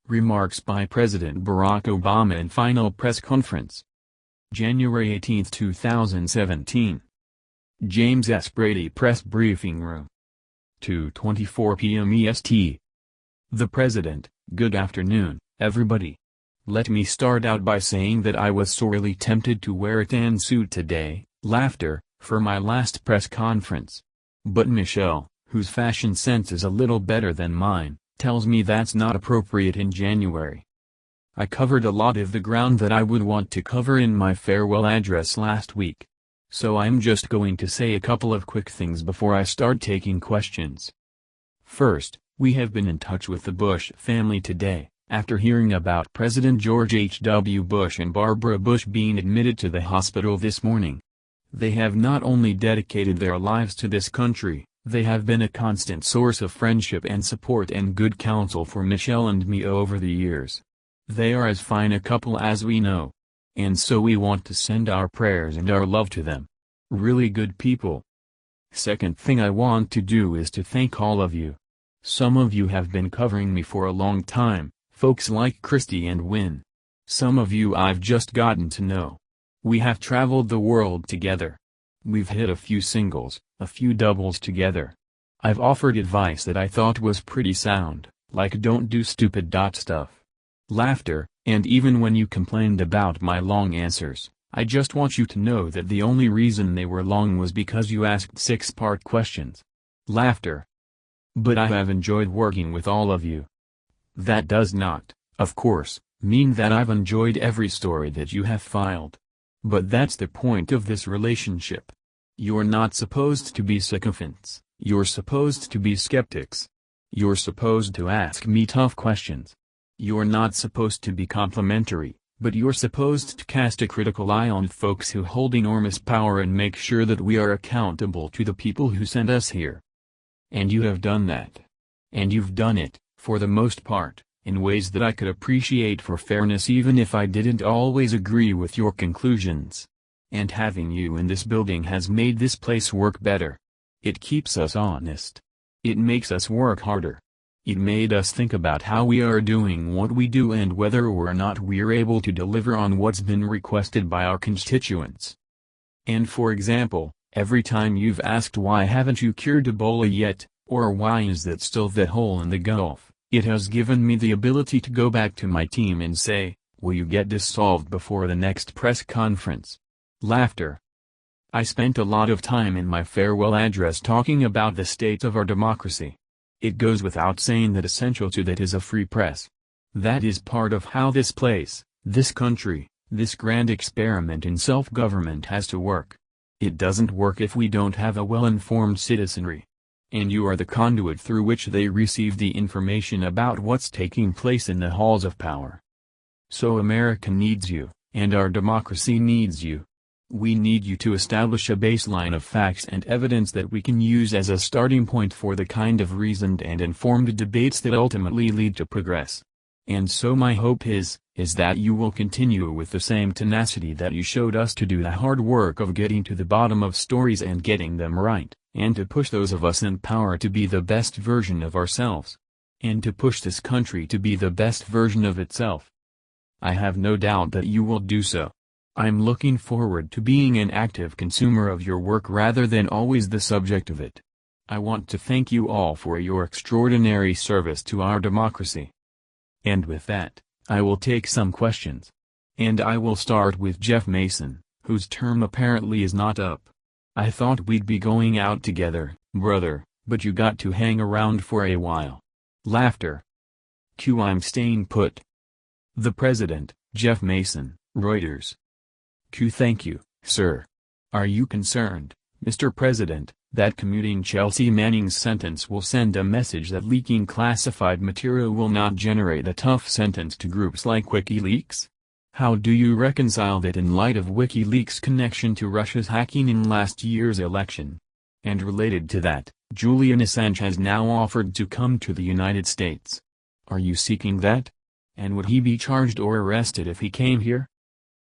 Remarks by President Barack Obama in final press conference. January 18, 2017. James S. Brady Press Briefing Room. 2:24 p.m. EST. The President: Good afternoon, everybody. Let me start out by saying that I was sorely tempted to wear a tan suit today, for my last press conference. But Michelle, whose fashion sense is a little better than mine, tells me that's not appropriate in January. I covered a lot of the ground that I would want to cover in my farewell address last week. So I'm just going to say a couple of quick things before I start taking questions. First, we have been in touch with the Bush family today, after hearing about President George H.W. Bush and Barbara Bush being admitted to the hospital this morning. They have not only dedicated their lives to this country, they have been a constant source of friendship and support and good counsel for Michelle and me over the years. They are as fine a couple as we know. And so we want to send our prayers and our love to them. Really good people. Second thing I want to do is to thank all of you. Some of you have been covering me for a long time, folks like Christy and Wynn. Some of you I've just gotten to know. We have traveled the world together. We've hit a few singles, a few doubles together. I've offered advice that I thought was pretty sound, like don't do stupid stuff. And even when you complained about my long answers, I just want you to know that the only reason they were long was because you asked 6-part questions. But I have enjoyed working with all of you. That does not, of course, mean that I've enjoyed every story that you have filed. But that's the point of this relationship. You're not supposed to be sycophants, you're supposed to be skeptics. You're supposed to ask me tough questions. You're not supposed to be complimentary, but you're supposed to cast a critical eye on folks who hold enormous power and make sure that we are accountable to the people who sent us here. And you have done that. And you've done it, for the most part, in ways that I could appreciate for fairness even if I didn't always agree with your conclusions. And having you in this building has made this place work better. It keeps us honest. It makes us work harder. It made us think about how we are doing what we do and whether or not we're able to deliver on what's been requested by our constituents. And for example, every time you've asked why haven't you cured Ebola yet, or why is that still that hole in the Gulf, it has given me the ability to go back to my team and say, will you get this solved before the next press conference? I spent a lot of time in my farewell address talking about the state of our democracy. It goes without saying that essential to that is a free press. That is part of how this place, this country, this grand experiment in self-government has to work. It doesn't work if we don't have a well-informed citizenry. And you are the conduit through which they receive the information about what's taking place in the halls of power. So America needs you, and our democracy needs you. We need you to establish a baseline of facts and evidence that we can use as a starting point for the kind of reasoned and informed debates that ultimately lead to progress. And so my hope is that you will continue with the same tenacity that you showed us to do the hard work of getting to the bottom of stories and getting them right, and to push those of us in power to be the best version of ourselves. And to push this country to be the best version of itself. I have no doubt that you will do so. I'm looking forward to being an active consumer of your work rather than always the subject of it. I want to thank you all for your extraordinary service to our democracy. And with that, I will take some questions. And I will start with Jeff Mason, whose term apparently is not up. I thought we'd be going out together, brother, but you got to hang around for a while. I'm staying put. The President, Jeff Mason, Reuters. Thank you, sir. Are you concerned, Mr. President, that commuting Chelsea Manning's sentence will send a message that leaking classified material will not generate a tough sentence to groups like WikiLeaks? How do you reconcile that in light of WikiLeaks' connection to Russia's hacking in last year's election? And related to that, Julian Assange has now offered to come to the United States. Are you seeking that? And would he be charged or arrested if he came here?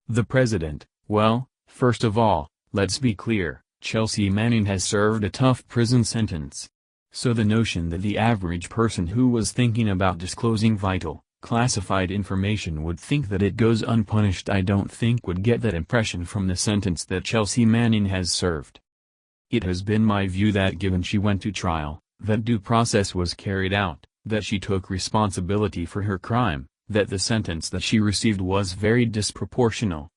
The President. Well, first of all, let's be clear, Chelsea Manning has served a tough prison sentence. So the notion that the average person who was thinking about disclosing vital, classified information would think that it goes unpunished. I don't think would get that impression from the sentence that Chelsea Manning has served. It has been my view that given she went to trial, that due process was carried out, that she took responsibility for her crime, that the sentence that she received was very disproportionate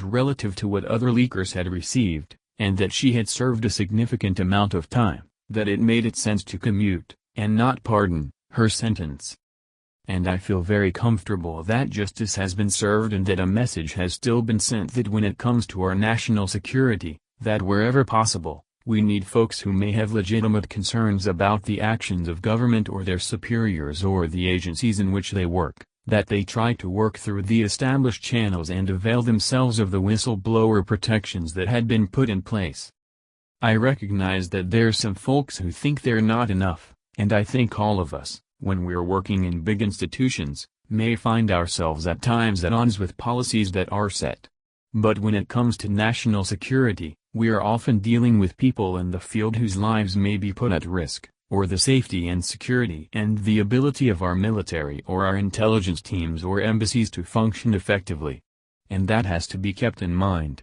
relative to what other leakers had received, and that she had served a significant amount of time, that it made it sense to commute, and not pardon, her sentence. And I feel very comfortable that justice has been served and that a message has still been sent that when it comes to our national security, that wherever possible, we need folks who may have legitimate concerns about the actions of government or their superiors or the agencies in which they work, that they try to work through the established channels and avail themselves of the whistleblower protections that had been put in place. I recognize that there's some folks who think they're not enough, and I think all of us, when we're working in big institutions, may find ourselves at times at odds with policies that are set. But when it comes to national security, we are often dealing with people in the field whose lives may be put at risk, or the safety and security and the ability of our military or our intelligence teams or embassies to function effectively. And that has to be kept in mind.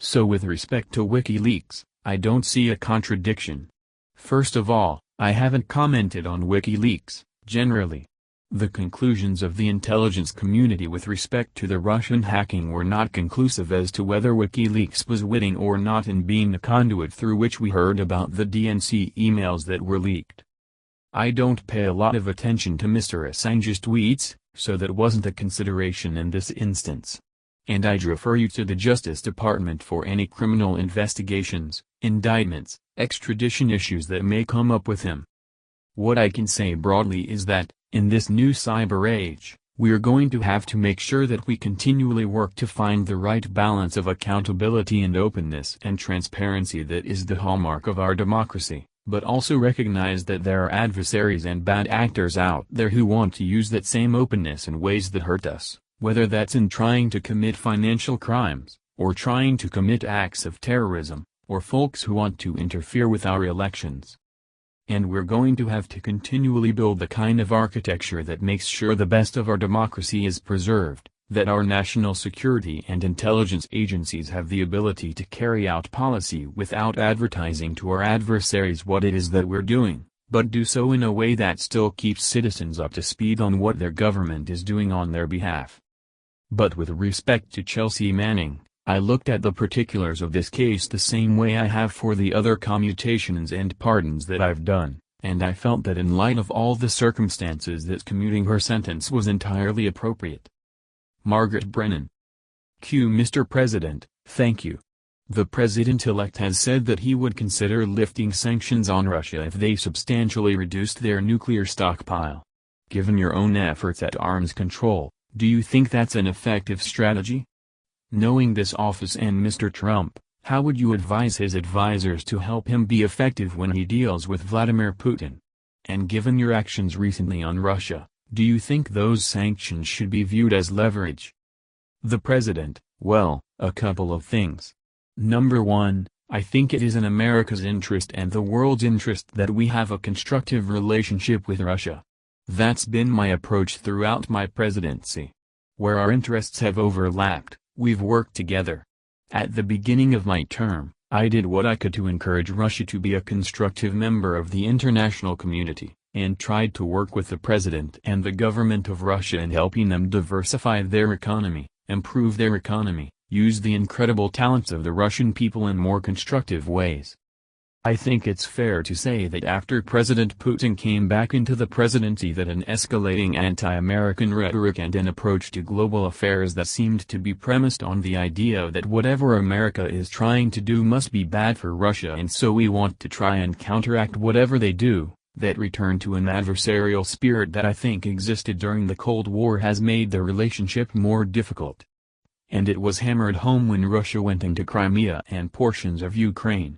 So with respect to WikiLeaks, I don't see a contradiction. First of all, I haven't commented on WikiLeaks, generally. The conclusions of the intelligence community with respect to the Russian hacking were not conclusive as to whether WikiLeaks was witting or not in being the conduit through which we heard about the DNC emails that were leaked. I don't pay a lot of attention to Mr. Assange's tweets, so that wasn't a consideration in this instance. And I'd refer you to the Justice Department for any criminal investigations, indictments, extradition issues that may come up with him. What I can say broadly is that, in this new cyber age, we're going to have to make sure that we continually work to find the right balance of accountability and openness and transparency that is the hallmark of our democracy, but also recognize that there are adversaries and bad actors out there who want to use that same openness in ways that hurt us, whether that's in trying to commit financial crimes, or trying to commit acts of terrorism, or folks who want to interfere with our elections. And we're going to have to continually build the kind of architecture that makes sure the best of our democracy is preserved, that our national security and intelligence agencies have the ability to carry out policy without advertising to our adversaries what it is that we're doing, but do so in a way that still keeps citizens up to speed on what their government is doing on their behalf. But with respect to Chelsea Manning, I looked at the particulars of this case the same way I have for the other commutations and pardons that I've done, and I felt that in light of all the circumstances that commuting her sentence was entirely appropriate. Margaret Brennan. Mr. President, thank you. The President-elect has said that he would consider lifting sanctions on Russia if they substantially reduced their nuclear stockpile. Given your own efforts at arms control, do you think that's an effective strategy? Knowing this office and Mr. Trump, how would you advise his advisors to help him be effective when he deals with Vladimir Putin? And given your actions recently on Russia, do you think those sanctions should be viewed as leverage? The President, well, a couple of things. Number one, I think it is in America's interest and the world's interest that we have a constructive relationship with Russia. That's been my approach throughout my presidency. Where our interests have overlapped, we've worked together. At the beginning of my term, I did what I could to encourage Russia to be a constructive member of the international community, and tried to work with the President and the government of Russia in helping them diversify their economy, improve their economy, use the incredible talents of the Russian people in more constructive ways. I think it's fair to say that after President Putin came back into the presidency that an escalating anti-American rhetoric and an approach to global affairs that seemed to be premised on the idea that whatever America is trying to do must be bad for Russia and so we want to try and counteract whatever they do, that return to an adversarial spirit that I think existed during the Cold War has made the relationship more difficult. And it was hammered home when Russia went into Crimea and portions of Ukraine.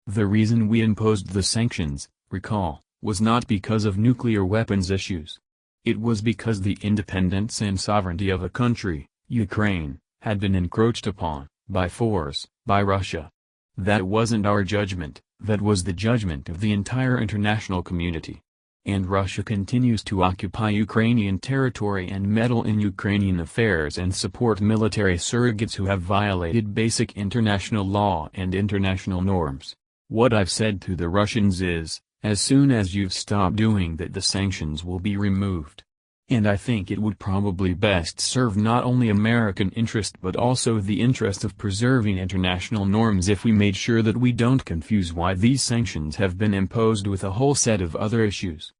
The reason we imposed the sanctions, recall, was not because of nuclear weapons issues. It was because the independence and sovereignty of a country, Ukraine, had been encroached upon, by force, by Russia. That wasn't our judgment, that was the judgment of the entire international community. And Russia continues to occupy Ukrainian territory and meddle in Ukrainian affairs and support military surrogates who have violated basic international law and international norms. What I've said to the Russians is, as soon as you've stopped doing that, the sanctions will be removed. And I think it would probably best serve not only American interest but also the interest of preserving international norms if we made sure that we don't confuse why these sanctions have been imposed with a whole set of other issues.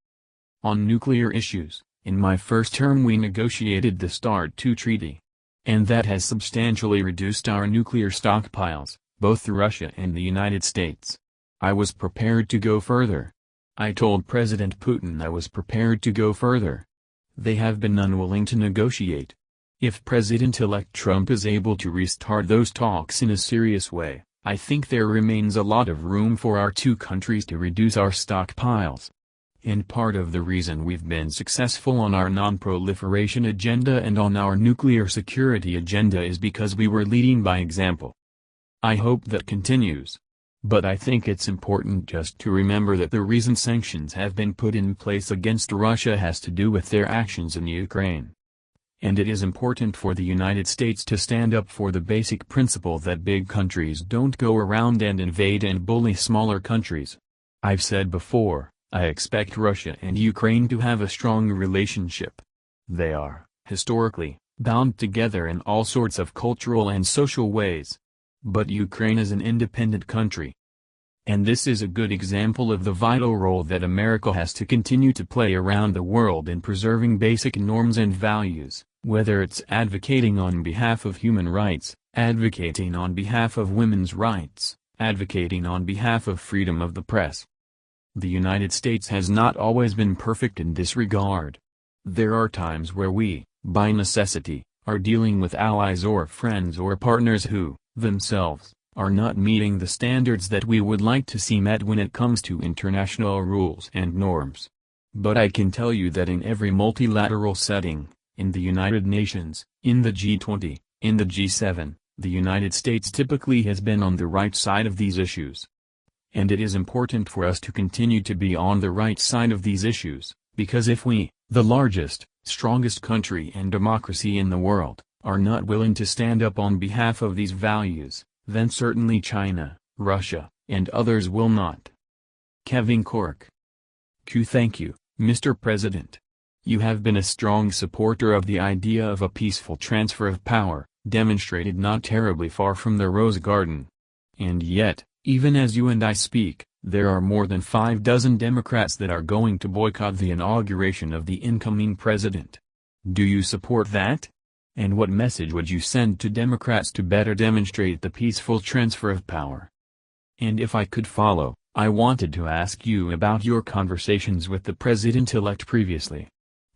On nuclear issues, in my first term we negotiated the START II treaty. And that has substantially reduced our nuclear stockpiles, both through Russia and the United States. I was prepared to go further. I told President Putin I was prepared to go further. They have been unwilling to negotiate. If President-elect Trump is able to restart those talks in a serious way, I think there remains a lot of room for our two countries to reduce our stockpiles. And part of the reason we've been successful on our non-proliferation agenda and on our nuclear security agenda is because we were leading by example. I hope that continues. But I think it's important just to remember that the reason sanctions have been put in place against Russia has to do with their actions in Ukraine. And it is important for the United States to stand up for the basic principle that big countries don't go around and invade and bully smaller countries. I've said before, I expect Russia and Ukraine to have a strong relationship. They are, historically, bound together in all sorts of cultural and social ways. But Ukraine is an independent country. And this is a good example of the vital role that America has to continue to play around the world in preserving basic norms and values, whether it's advocating on behalf of human rights, advocating on behalf of women's rights, advocating on behalf of freedom of the press. The United States has not always been perfect in this regard. There are times where we, by necessity, are dealing with allies or friends or partners who, themselves, are not meeting the standards that we would like to see met when it comes to international rules and norms. But I can tell you that in every multilateral setting, in the United Nations, in the G20, in the G7, the United States typically has been on the right side of these issues. And it is important for us to continue to be on the right side of these issues, because if we, the largest, strongest country and democracy in the world, are not willing to stand up on behalf of these values, then certainly China, Russia, and others will not. Kevin Cork. Thank you, Mr. President. You have been a strong supporter of the idea of a peaceful transfer of power, demonstrated not terribly far from the Rose Garden. And yet, even as you and I speak, there are more than 6 Democrats that are going to boycott the inauguration of the incoming president. Do you support that? And what message would you send to Democrats to better demonstrate the peaceful transfer of power? And if I could follow, I wanted to ask you about your conversations with the president-elect previously.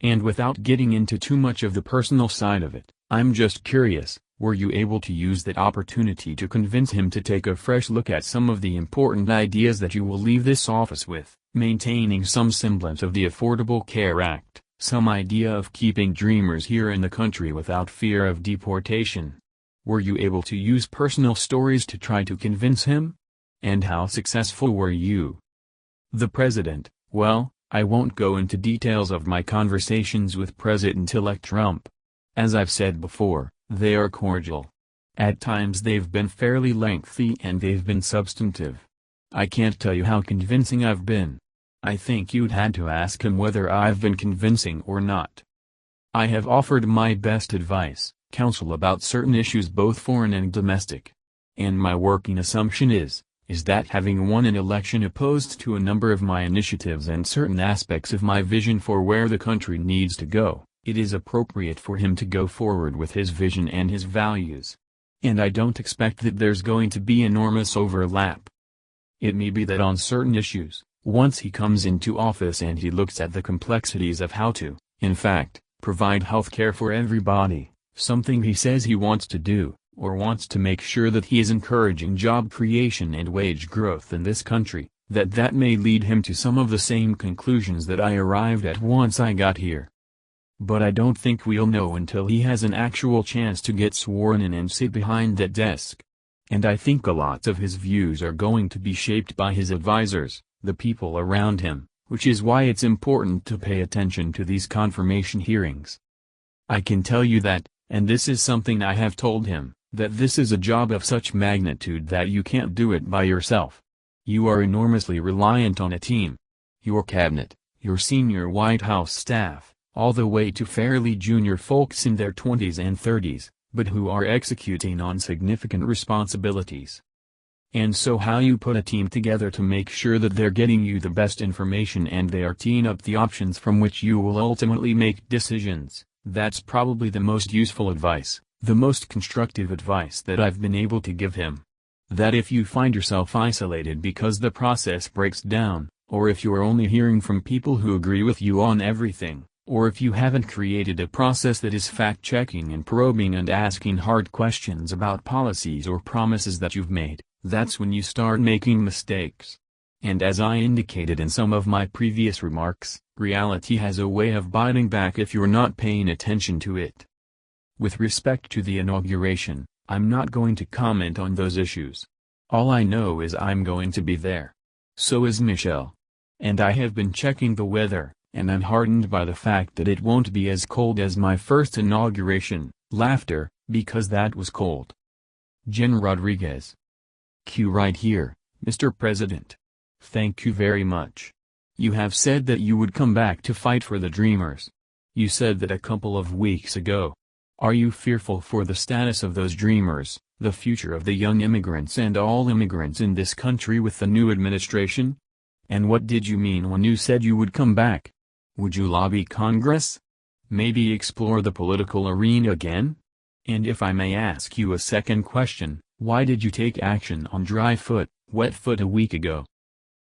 And without getting into too much of the personal side of it, I'm just curious, were you able to use that opportunity to convince him to take a fresh look at some of the important ideas that you will leave this office with, maintaining some semblance of the Affordable Care Act? Some idea of keeping dreamers here in the country without fear of deportation? Were you able to use personal stories to try to convince him? And how successful were you? The President. Well, I won't go into details of my conversations with President-elect Trump. As I've said before, they are cordial. At times they've been fairly lengthy and they've been substantive. I can't tell you how convincing I've been. I think you'd had to ask him whether I've been convincing or not. I have offered my best advice, counsel about certain issues both foreign and domestic. And my working assumption is that having won an election opposed to a number of my initiatives and certain aspects of my vision for where the country needs to go, it is appropriate for him to go forward with his vision and his values. And I don't expect that there's going to be enormous overlap. It may be that on certain issues, once he comes into office and he looks at the complexities of how to, in fact, provide health care for everybody, something he says he wants to do, or wants to make sure that he is encouraging job creation and wage growth in this country, that may lead him to some of the same conclusions that I arrived at once I got here. But I don't think we'll know until he has an actual chance to get sworn in and sit behind that desk. And I think a lot of his views are going to be shaped by his advisors, the people around him, which is why it's important to pay attention to these confirmation hearings. I can tell you that, and this is something I have told him, that this is a job of such magnitude that you can't do it by yourself. You are enormously reliant on a team. Your cabinet, your senior White House staff, all the way to fairly junior folks in their 20s and 30s, but who are executing on significant responsibilities. And so how you put a team together to make sure that they're getting you the best information and they are teeing up the options from which you will ultimately make decisions, that's probably the most useful advice, the most constructive advice that I've been able to give him. That if you find yourself isolated because the process breaks down, or if you're only hearing from people who agree with you on everything, or if you haven't created a process that is fact-checking and probing and asking hard questions about policies or promises that you've made, that's when you start making mistakes. And as I indicated in some of my previous remarks, reality has a way of biting back if you're not paying attention to it. With respect to the inauguration, I'm not going to comment on those issues. All I know is I'm going to be there. So is Michelle. And I have been checking the weather, and I'm heartened by the fact that it won't be as cold as my first inauguration, laughter, because that was cold. Jen Rodriguez. Q right here, Mr. President. Thank you very much. You have said that you would come back to fight for the Dreamers. You said that a couple of weeks ago. Are you fearful for the status of those Dreamers, the future of the young immigrants and all immigrants in this country with the new administration? And what did you mean when you said you would come back? Would you lobby Congress? Maybe explore the political arena again? And if I may ask you a second question, why did you take action on dry foot, wet foot a week ago?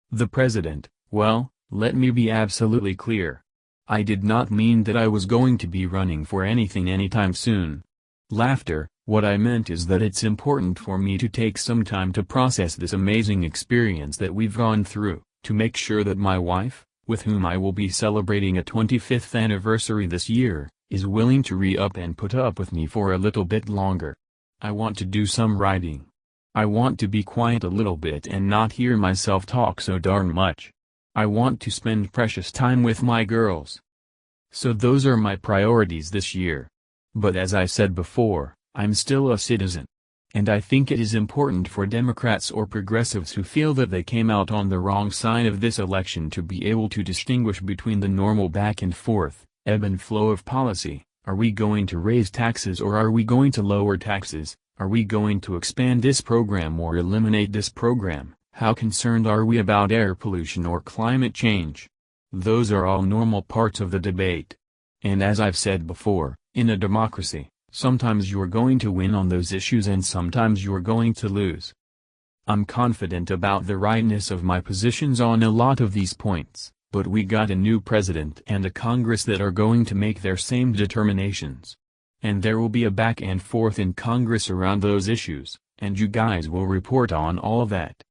The President, well, let me be absolutely clear. I did not mean that I was going to be running for anything anytime soon. Laughter, what I meant is that it's important for me to take some time to process this amazing experience that we've gone through, to make sure that my wife, with whom I will be celebrating a 25th anniversary this year, is willing to re-up and put up with me for a little bit longer. I want to do some writing. I want to be quiet a little bit and not hear myself talk so darn much. I want to spend precious time with my girls. So those are my priorities this year. But as I said before, I'm still a citizen. And I think it is important for Democrats or progressives who feel that they came out on the wrong side of this election to be able to distinguish between the normal back and forth, ebb and flow of policy. Are we going to raise taxes or are we going to lower taxes? Are we going to expand this program or eliminate this program? How concerned are we about air pollution or climate change? Those are all normal parts of the debate. And as I've said before, in a democracy, sometimes you're going to win on those issues and sometimes you're going to lose. I'm confident about the rightness of my positions on a lot of these points, but we got a new president and a Congress that are going to make their same determinations. And there will be a back and forth in Congress around those issues, and you guys will report on all of that.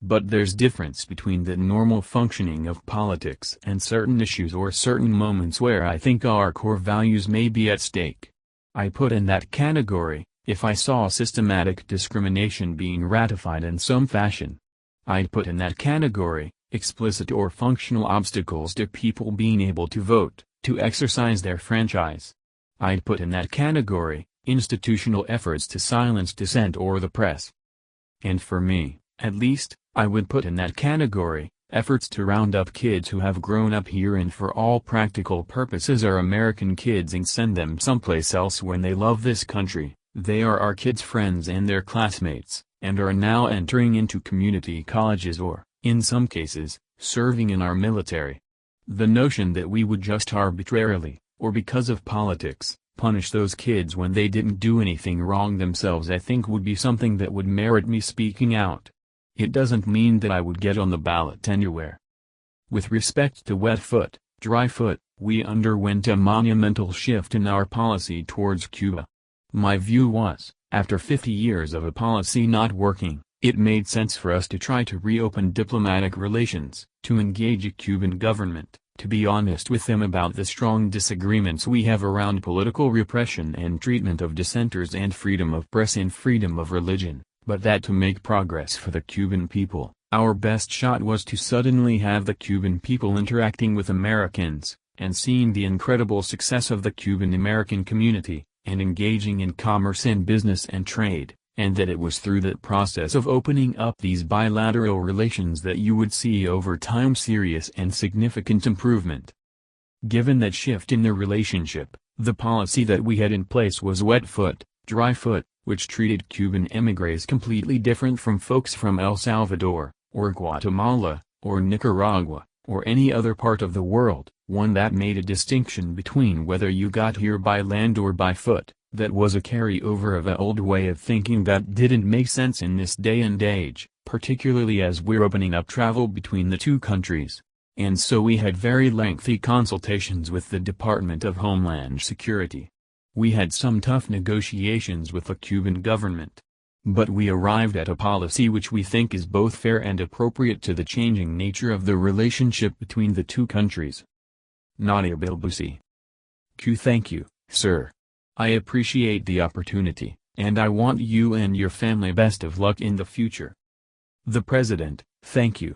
But there's difference between the normal functioning of politics and certain issues or certain moments where I think our core values may be at stake. I put in that category, if I saw systematic discrimination being ratified in some fashion. I'd put in that category, explicit or functional obstacles to people being able to vote, to exercise their franchise. I'd put in that category, institutional efforts to silence dissent or the press. And for me, at least, I would put in that category, efforts to round up kids who have grown up here and for all practical purposes are American kids and send them someplace else when they love this country. They are our kids' friends and their classmates, and are now entering into community colleges or, in some cases, serving in our military. The notion that we would just arbitrarily, or because of politics, punish those kids when they didn't do anything wrong themselves I think would be something that would merit me speaking out. It doesn't mean that I would get on the ballot anywhere. With respect to wet foot, dry foot, we underwent a monumental shift in our policy towards Cuba. My view was, after 50 years of a policy not working, it made sense for us to try to reopen diplomatic relations, to engage a Cuban government, to be honest with them about the strong disagreements we have around political repression and treatment of dissenters and freedom of press and freedom of religion, but that to make progress for the Cuban people, Our best shot was to suddenly have the Cuban people interacting with Americans, and seeing the incredible success of the Cuban-American community, and engaging in commerce and business and trade, and that it was through that process of opening up these bilateral relations that you would see over time serious and significant improvement. Given that shift in the relationship, the policy that we had in place was wet foot, dry foot, which treated Cuban émigrés completely different from folks from El Salvador, or Guatemala, or Nicaragua, or any other part of the world, one that made a distinction between whether you got here by land or by foot, that was a carryover of an old way of thinking that didn't make sense in this day and age, particularly as we're opening up travel between the two countries. And so we had very lengthy consultations with the Department of Homeland Security. We had some tough negotiations with the Cuban government. But we arrived at a policy which we think is both fair and appropriate to the changing nature of the relationship between the two countries. Nadia Bilbusi. Q. Thank you, sir. I appreciate the opportunity, and I want you and your family best of luck in the future. The President. Thank you.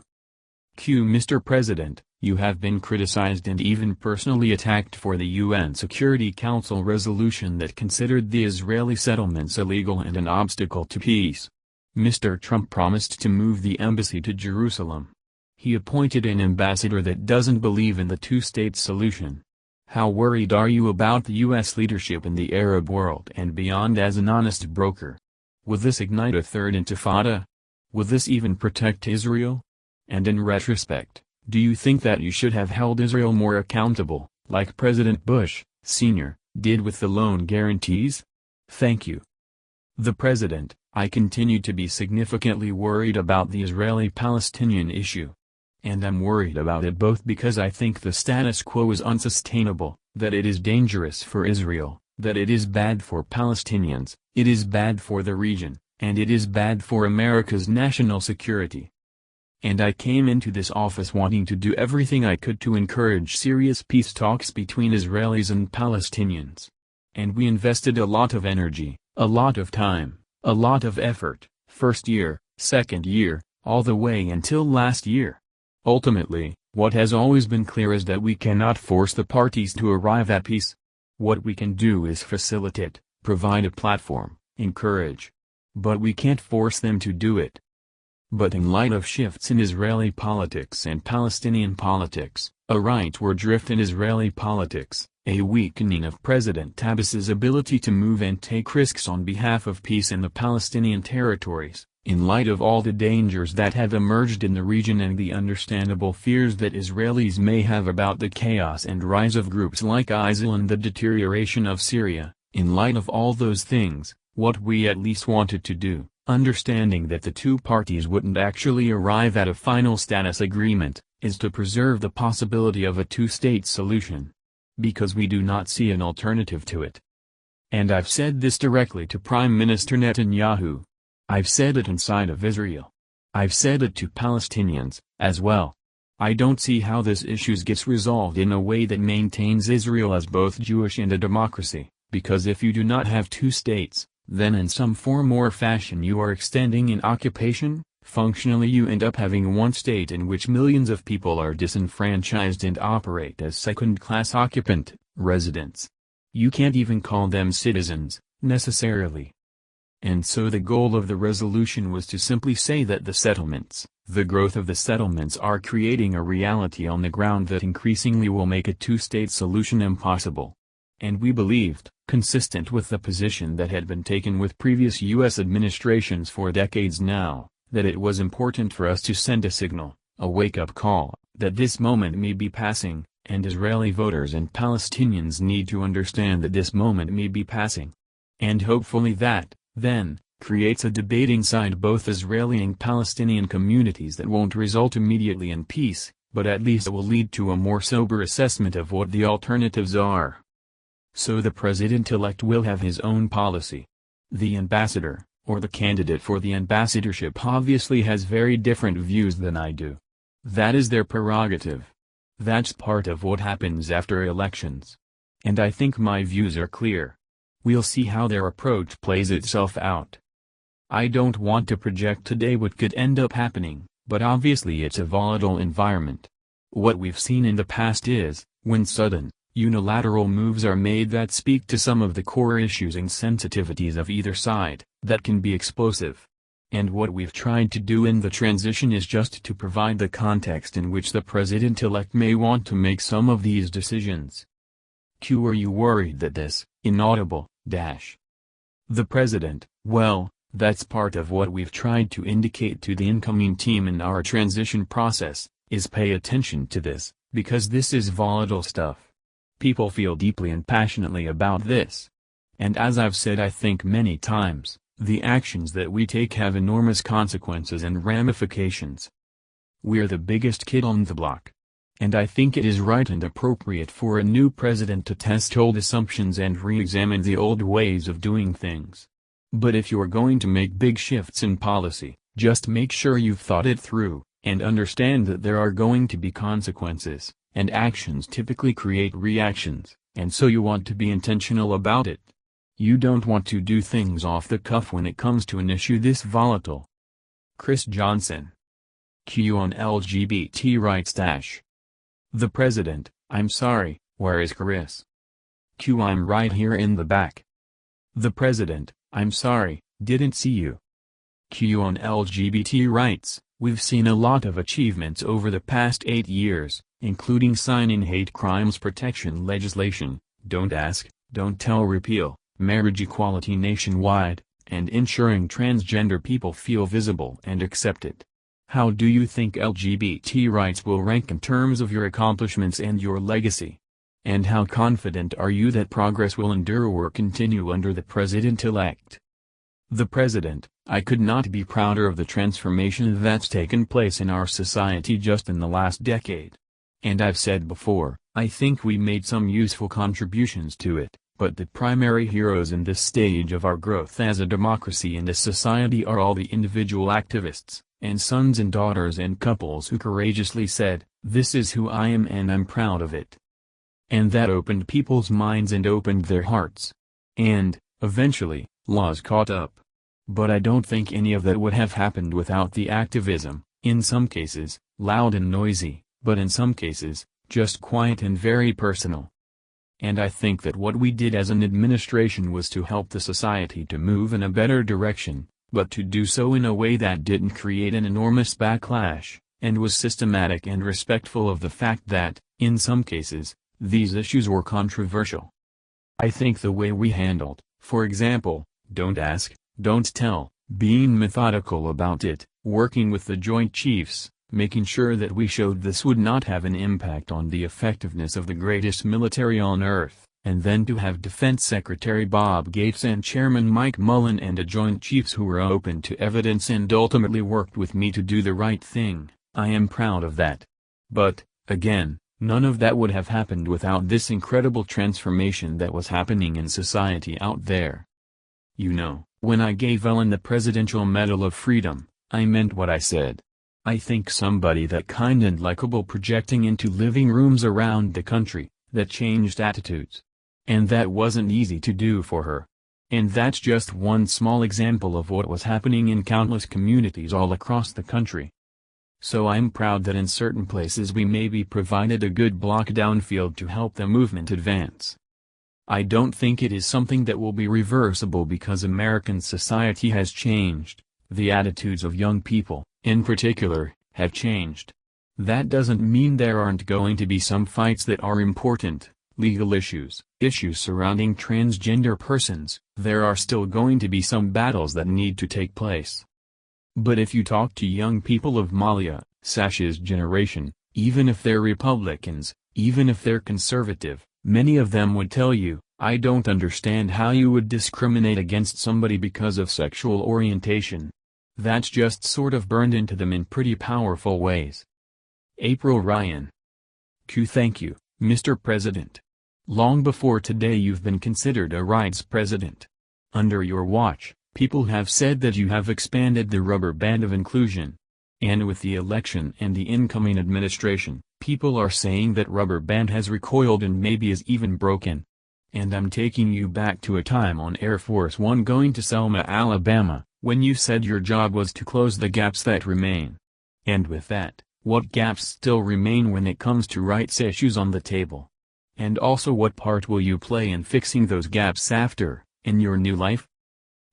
Q. Mr. President, you have been criticized and even personally attacked for the UN Security Council resolution that considered the Israeli settlements illegal and an obstacle to peace. Mr. Trump promised to move the embassy to Jerusalem. He appointed an ambassador that doesn't believe in the two-state solution. How worried are you about the U.S. leadership in the Arab world and beyond as an honest broker? Will this ignite a third intifada? Will this even protect Israel? And in retrospect, do you think that you should have held Israel more accountable, like President Bush, Sr., did with the loan guarantees? Thank you. The President. I continue to be significantly worried about the Israeli-Palestinian issue. And I'm worried about it both because I think the status quo is unsustainable, that it is dangerous for Israel, that it is bad for Palestinians, it is bad for the region, and it is bad for America's national security. And I came into this office wanting to do everything I could to encourage serious peace talks between Israelis and Palestinians. And we invested a lot of energy, a lot of time, a lot of effort, first year, second year, all the way until last year. Ultimately, what has always been clear is that we cannot force the parties to arrive at peace. What we can do is facilitate, provide a platform, encourage. But we can't force them to do it. But in light of shifts in Israeli politics and Palestinian politics, a rightward drift in Israeli politics, a weakening of President Abbas's ability to move and take risks on behalf of peace in the Palestinian territories, in light of all the dangers that have emerged in the region and the understandable fears that Israelis may have about the chaos and rise of groups like ISIL and the deterioration of Syria, in light of all those things, what we at least wanted to do, understanding that the two parties wouldn't actually arrive at a final status agreement, is to preserve the possibility of a two-state solution. Because we do not see an alternative to it. And I've said this directly to Prime Minister Netanyahu. I've said it inside of Israel. I've said it to Palestinians, as well. I don't see how this issue gets resolved in a way that maintains Israel as both Jewish and a democracy, because if you do not have two states, then in some form or fashion you are extending an occupation. Functionally you end up having one state in which millions of people are disenfranchised and operate as second-class occupant, residents. You can't even call them citizens, necessarily. And so the goal of the resolution was to simply say that the settlements, the growth of the settlements are creating a reality on the ground that increasingly will make a two-state solution impossible. And we believed, consistent with the position that had been taken with previous U.S. administrations for decades now, that it was important for us to send a signal, a wake-up call, that this moment may be passing, and Israeli voters and Palestinians need to understand that this moment may be passing. And hopefully that, then, creates a debate inside both Israeli and Palestinian communities that won't result immediately in peace, but at least it will lead to a more sober assessment of what the alternatives are. So the president-elect will have his own policy. The ambassador, or the candidate for the ambassadorship obviously has very different views than I do. That is their prerogative. That's part of what happens after elections. And I think my views are clear. We'll see how their approach plays itself out. I don't want to project today what could end up happening, but obviously it's a volatile environment. What we've seen in the past is, when sudden, unilateral moves are made that speak to some of the core issues and sensitivities of either side, that can be explosive. And what we've tried to do in the transition is just to provide the context in which the president-elect may want to make some of these decisions. Q. Are you worried that this, inaudible, the president, well, that's part of what we've tried to indicate to the incoming team in our transition process, is pay attention to this, because this is volatile stuff. People feel deeply and passionately about this. And as I've said I think many times, the actions that we take have enormous consequences and ramifications. We're the biggest kid on the block. And I think it is right and appropriate for a new president to test old assumptions and re-examine the old ways of doing things. But if you're going to make big shifts in policy, just make sure you've thought it through, and understand that there are going to be consequences, and actions typically create reactions, and so you want to be intentional about it. You don't want to do things off the cuff when it comes to an issue this volatile. Chris Johnson. Q on LGBT rights. The president, I'm sorry, where is Chris? Q. I'm right here in the back. The president, I'm sorry, didn't see you. Q on LGBT rights. We've seen a lot of achievements over the past 8 years, including signing hate crimes protection legislation, Don't Ask, Don't Tell repeal, marriage equality nationwide, and ensuring transgender people feel visible and accepted. How do you think LGBT rights will rank in terms of your accomplishments and your legacy? And how confident are you that progress will endure or continue under the president-elect? The president, I could not be prouder of the transformation that's taken place in our society just in the last decade. And I've said before, I think we made some useful contributions to it, but the primary heroes in this stage of our growth as a democracy and a society are all the individual activists, and sons and daughters and couples who courageously said, "This is who I am and I'm proud of it." And that opened people's minds and opened their hearts. And, eventually, laws caught up. But I don't think any of that would have happened without the activism, in some cases, loud and noisy, but in some cases, just quiet and very personal. And I think that what we did as an administration was to help the society to move in a better direction, but to do so in a way that didn't create an enormous backlash, and was systematic and respectful of the fact that, in some cases, these issues were controversial. I think the way we handled, for example, Don't Ask, Don't Tell, being methodical about it, working with the Joint Chiefs, making sure that we showed this would not have an impact on the effectiveness of the greatest military on earth, and then to have Defense Secretary Bob Gates and Chairman Mike Mullen and a Joint Chiefs who were open to evidence and ultimately worked with me to do the right thing, I am proud of that. But, again, none of that would have happened without this incredible transformation that was happening in society out there. You know, when I gave Ellen the Presidential Medal of Freedom, I meant what I said. I think somebody that kind and likable projecting into living rooms around the country, that changed attitudes. And that wasn't easy to do for her. And that's just one small example of what was happening in countless communities all across the country. So I'm proud that in certain places we maybe provided a good block downfield to help the movement advance. I don't think it is something that will be reversible because American society has changed, the attitudes of young people, in particular, have changed. That doesn't mean there aren't going to be some fights that are important, legal issues surrounding transgender persons, there are still going to be some battles that need to take place. But if you talk to young people of Malia, Sasha's generation, even if they're Republicans, even if they're conservative, many of them would tell you, I don't understand how you would discriminate against somebody because of sexual orientation. That's just sort of burned into them in pretty powerful ways. April Ryan. Q. Thank you, Mr. President. Long before today you've been considered a rights president. Under your watch, people have said that you have expanded the rubber band of inclusion. And with the election and the incoming administration, people are saying that rubber band has recoiled and maybe is even broken. And I'm taking you back to a time on Air Force One going to Selma, Alabama, when you said your job was to close the gaps that remain. And with that, what gaps still remain when it comes to rights issues on the table? And also, what part will you play in fixing those gaps after, in your new life?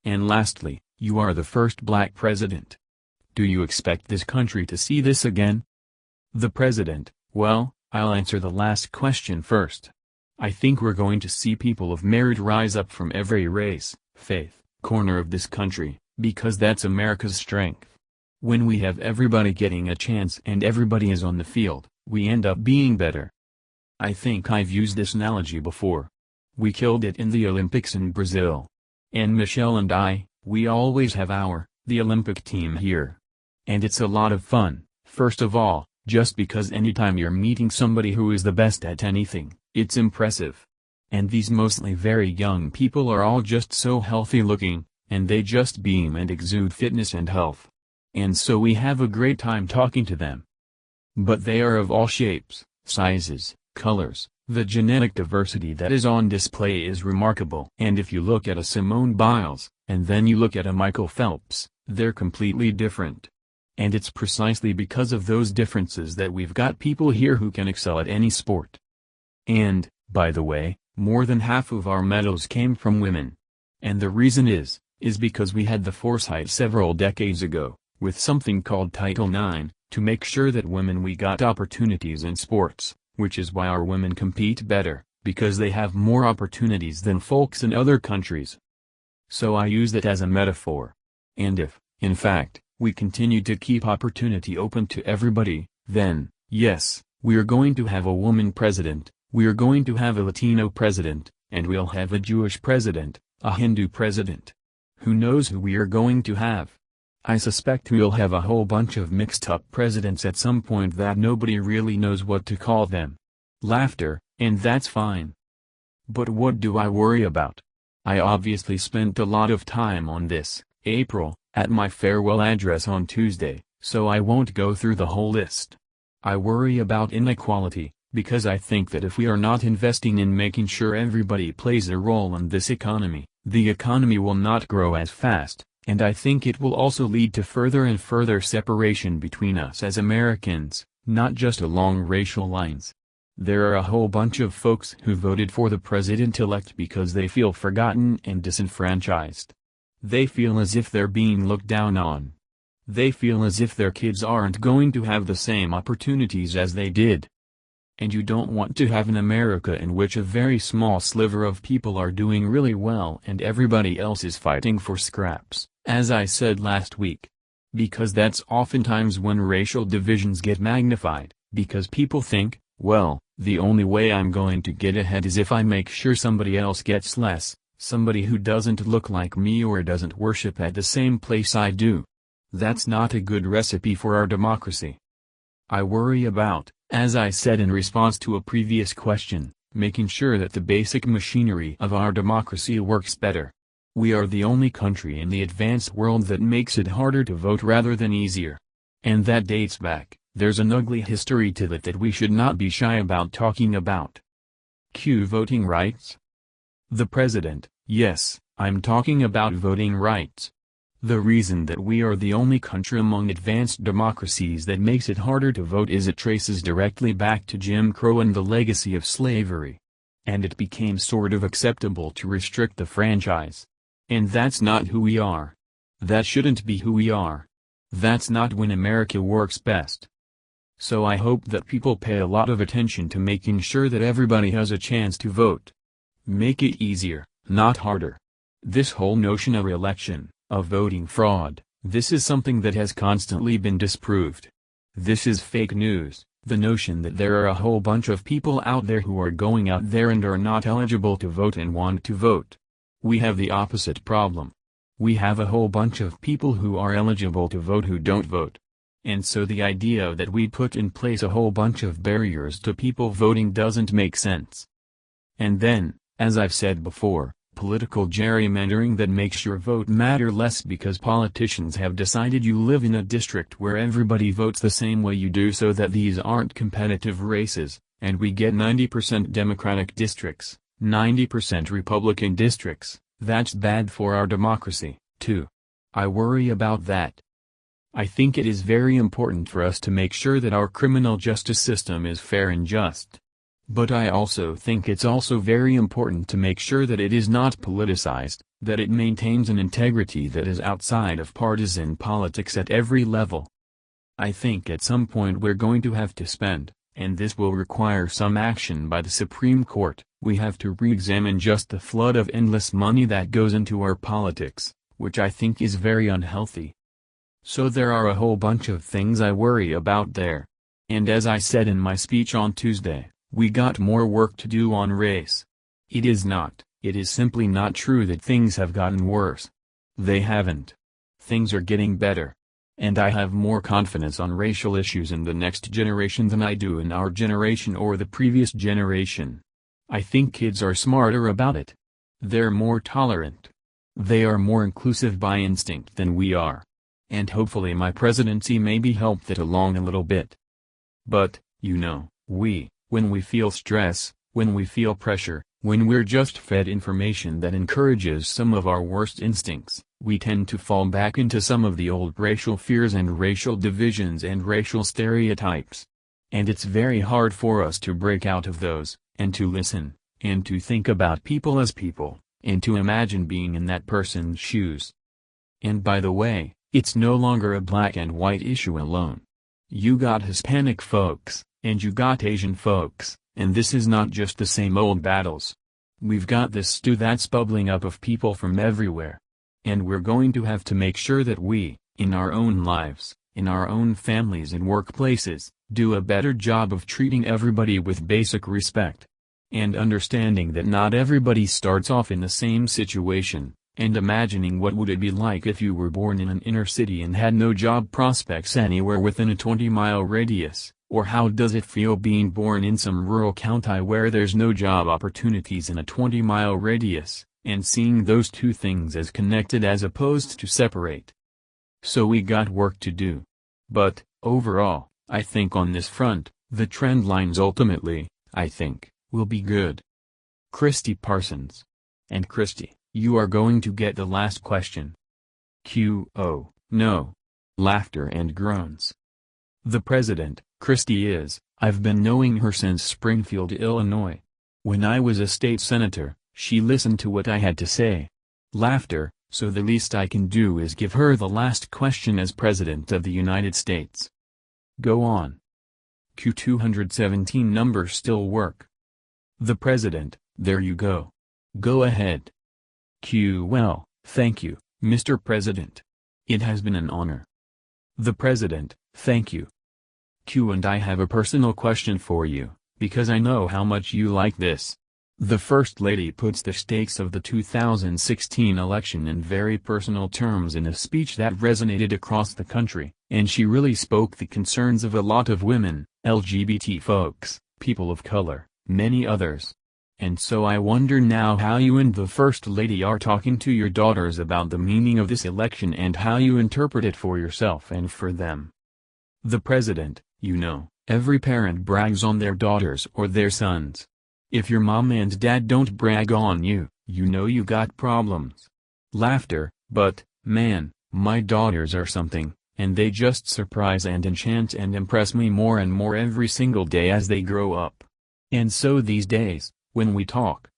And lastly, you are the first black president. Do you expect this country to see this again? The president, well, I'll answer the last question first. I think we're going to see people of merit rise up from every race, faith, corner of this country, because that's America's strength. When we have everybody getting a chance and everybody is on the field, we end up being better. I think I've used this analogy before. We killed it in the Olympics in Brazil. And Michelle and I, we always have the Olympic team here. And it's a lot of fun, first of all, just because anytime you're meeting somebody who is the best at anything, it's impressive. And these mostly very young people are all just so healthy looking, and they just beam and exude fitness and health. And so we have a great time talking to them. But they are of all shapes, sizes, colors. The genetic diversity that is on display is remarkable. And if you look at a Simone Biles, and then you look at a Michael Phelps, they're completely different. And it's precisely because of those differences that we've got people here who can excel at any sport. And, by the way, more than half of our medals came from women. And the reason is because we had the foresight several decades ago, with something called Title IX, to make sure that we got opportunities in sports, which is why our women compete better, because they have more opportunities than folks in other countries. So I use that as a metaphor. And if, in fact, we continue to keep opportunity open to everybody, then, yes, we're going to have a woman president, we're going to have a Latino president, and we'll have a Jewish president, a Hindu president. Who knows who we are going to have? I suspect we'll have a whole bunch of mixed-up presidents at some point that nobody really knows what to call them. Laughter, and that's fine. But what do I worry about? I obviously spent a lot of time on this, April, at my farewell address on Tuesday, so I won't go through the whole list. I worry about inequality, because I think that if we are not investing in making sure everybody plays a role in this economy, the economy will not grow as fast. And I think it will also lead to further and further separation between us as Americans, not just along racial lines. There are a whole bunch of folks who voted for the president-elect because they feel forgotten and disenfranchised. They feel as if they're being looked down on. They feel as if their kids aren't going to have the same opportunities as they did. And you don't want to have an America in which a very small sliver of people are doing really well and everybody else is fighting for scraps, as I said last week. Because that's oftentimes when racial divisions get magnified, because people think, well, the only way I'm going to get ahead is if I make sure somebody else gets less, somebody who doesn't look like me or doesn't worship at the same place I do. That's not a good recipe for our democracy. I worry about, as I said in response to a previous question, making sure that the basic machinery of our democracy works better. We are the only country in the advanced world that makes it harder to vote rather than easier. And that dates back, there's an ugly history to that we should not be shy about talking about. Q. Voting rights? The president, yes, I'm talking about voting rights. The reason that we are the only country among advanced democracies that makes it harder to vote is it traces directly back to Jim Crow and the legacy of slavery. And it became sort of acceptable to restrict the franchise. And that's not who we are. That shouldn't be who we are. That's not when America works best. So I hope that people pay a lot of attention to making sure that everybody has a chance to vote. Make it easier, not harder. This whole notion of election, of voting fraud, this is something that has constantly been disproved. This is fake news, the notion that there are a whole bunch of people out there who are going out there and are not eligible to vote and want to vote. We have the opposite problem. We have a whole bunch of people who are eligible to vote who don't vote. And so the idea that we put in place a whole bunch of barriers to people voting doesn't make sense. And then, as I've said before, political gerrymandering that makes your vote matter less because politicians have decided you live in a district where everybody votes the same way you do so that these aren't competitive races, and we get 90% Democratic districts, 90% Republican districts. That's bad for our democracy, too. I worry about that. I think it is very important for us to make sure that our criminal justice system is fair and just. But I also think it's also very important to make sure that it is not politicized, that it maintains an integrity that is outside of partisan politics at every level. I think at some point we're going to have to spend, and this will require some action by the Supreme Court, we have to re-examine just the flood of endless money that goes into our politics, which I think is very unhealthy. So there are a whole bunch of things I worry about there. And as I said in my speech on Tuesday, we got more work to do on race. It is simply not true that things have gotten worse. They haven't. Things are getting better. And I have more confidence on racial issues in the next generation than I do in our generation or the previous generation. I think kids are smarter about it. They're more tolerant. They are more inclusive by instinct than we are. And hopefully my presidency maybe helped it along a little bit. But, when we feel stress, when we feel pressure, when we're just fed information that encourages some of our worst instincts, we tend to fall back into some of the old racial fears and racial divisions and racial stereotypes. And it's very hard for us to break out of those, and to listen, and to think about people as people, and to imagine being in that person's shoes. And by the way, it's no longer a black and white issue alone. You got Hispanic folks, and you got Asian folks, and this is not just the same old battles. We've got this stew that's bubbling up of people from everywhere. And we're going to have to make sure that we, in our own lives, in our own families and workplaces, do a better job of treating everybody with basic respect. And understanding that not everybody starts off in the same situation, and imagining what would it be like if you were born in an inner city and had no job prospects anywhere within a 20-mile radius. Or how does it feel being born in some rural county where there's no job opportunities in a 20-mile radius, and seeing those two things as connected as opposed to separate? So we got work to do. But, overall, I think on this front, the trend lines ultimately, I think, will be good. Christy Parsons. And Christy, you are going to get the last question. Oh, no. Laughter and groans. The president, Christy I've been knowing her since Springfield, Illinois. When I was a state senator, she listened to what I had to say. Laughter, so the least I can do is give her the last question as President of the United States. Go on. Q217 numbers still work. The President, there you go. Go ahead. Well, thank you, Mr. President. It has been an honor. The President, thank you. And I have a personal question for you, because I know how much you like this. The First Lady puts the stakes of the 2016 election in very personal terms in a speech that resonated across the country, and she really spoke the concerns of a lot of women, LGBT folks, people of color, many others. And so I wonder now how you and the First Lady are talking to your daughters about the meaning of this election and how you interpret it for yourself and for them. The President, every parent brags on their daughters or their sons. If your mom and dad don't brag on you, you got problems. Laughter, but, man, my daughters are something, and they just surprise and enchant and impress me more and more every single day as they grow up. And so these days, when we talk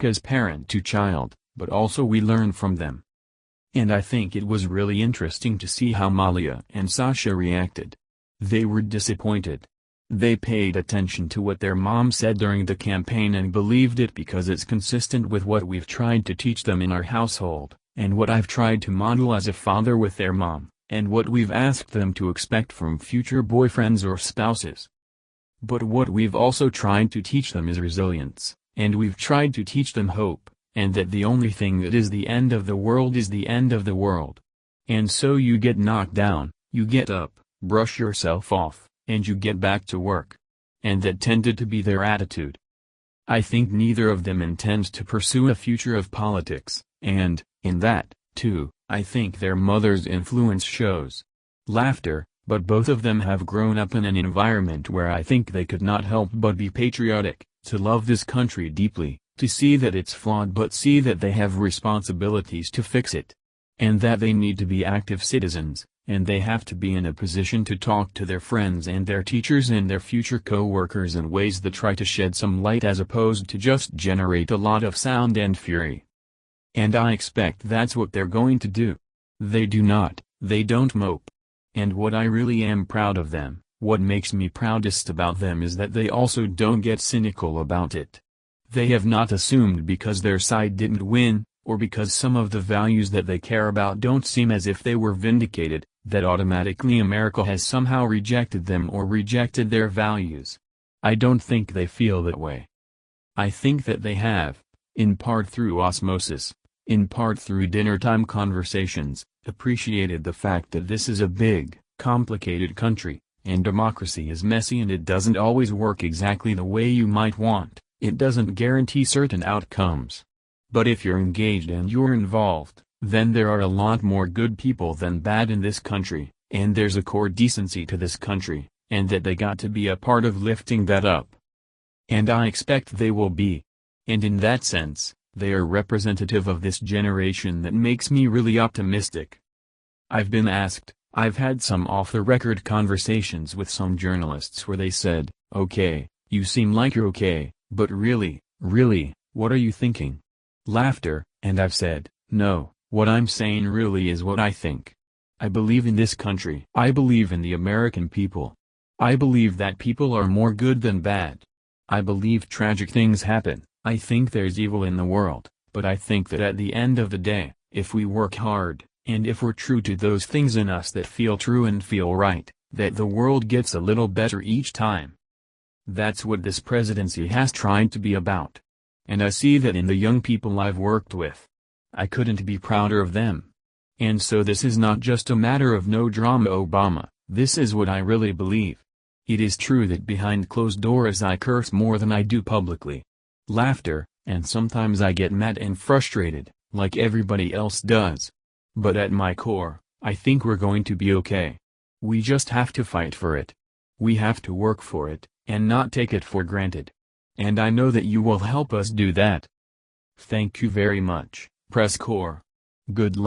as parent to child, but also we learn from them. And I think it was really interesting to see how Malia and Sasha reacted. They were disappointed. They paid attention to what their mom said during the campaign and believed it because it's consistent with what we've tried to teach them in our household, and what I've tried to model as a father with their mom, and what we've asked them to expect from future boyfriends or spouses. But what we've also tried to teach them is resilience, and we've tried to teach them hope, and that the only thing that is the end of the world is the end of the world. And so you get knocked down, you get up, brush yourself off, and you get back to work. And that tended to be their attitude. I think neither of them intends to pursue a future of politics, and, in that, too, I think their mother's influence shows. Laughter, but both of them have grown up in an environment where I think they could not help but be patriotic, to love this country deeply, to see that it's flawed but see that they have responsibilities to fix it. And that they need to be active citizens, and they have to be in a position to talk to their friends and their teachers and their future co-workers in ways that try to shed some light as opposed to just generate a lot of sound and fury. And I expect that's what they're going to do. They don't mope. And what I really am proud of them, what makes me proudest about them is that they also don't get cynical about it. They have not assumed because their side didn't win, or because some of the values that they care about don't seem as if they were vindicated, that automatically America has somehow rejected them or rejected their values. I don't think they feel that way. I think that they have, in part through osmosis, in part through dinner-time conversations, appreciated the fact that this is a big, complicated country, and democracy is messy and it doesn't always work exactly the way you might want, it doesn't guarantee certain outcomes. But if you're engaged and you're involved, then there are a lot more good people than bad in this country, and there's a core decency to this country, and that they got to be a part of lifting that up. And I expect they will be. And in that sense, they are representative of this generation that makes me really optimistic. I've been asked, I've had some off-the-record conversations with some journalists where they said, okay, you seem like you're okay, but really, what are you thinking? Laughter, and I've said, no, what I'm saying really is what I think. I believe in this country. I believe in the American people. I believe that people are more good than bad. I believe tragic things happen. I think there's evil in the world, but I think that at the end of the day, if we work hard, and if we're true to those things in us that feel true and feel right, that the world gets a little better each time. That's what this presidency has tried to be about. And I see that in the young people I've worked with. I couldn't be prouder of them. And so this is not just a matter of no drama Obama, this is what I really believe. It is true that behind closed doors I curse more than I do publicly. Laughter, and sometimes I get mad and frustrated, like everybody else does. But at my core, I think we're going to be okay. We just have to fight for it. We have to work for it, and not take it for granted. And I know that you will help us do that. Thank you very much, Press Corps. Good luck.